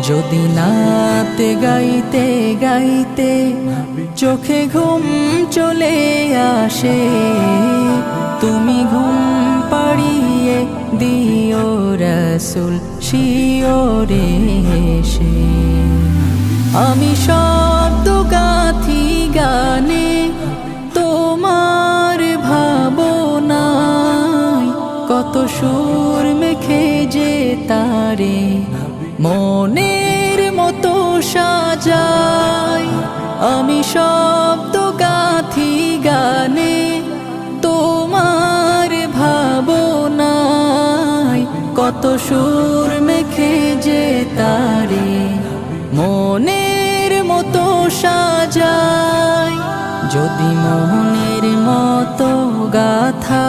যদি নাতে গাইতে গাইতে চোখে ঘুম চলে আসে, তুমি ঘুম পাড়িয়ে দিও রাসূল শিওরে এসে। আমি শব্দ গাথি গানে তোমার ভাবনায়, কত সুর মেখে যে তারে মনের মতো সাজাই। আমি শব্দ গাথি গানে তোমার ভাবনায়, কত সুর মেখে যে তারে মনের মতো সাজাই। যদি মনের মতো গাথা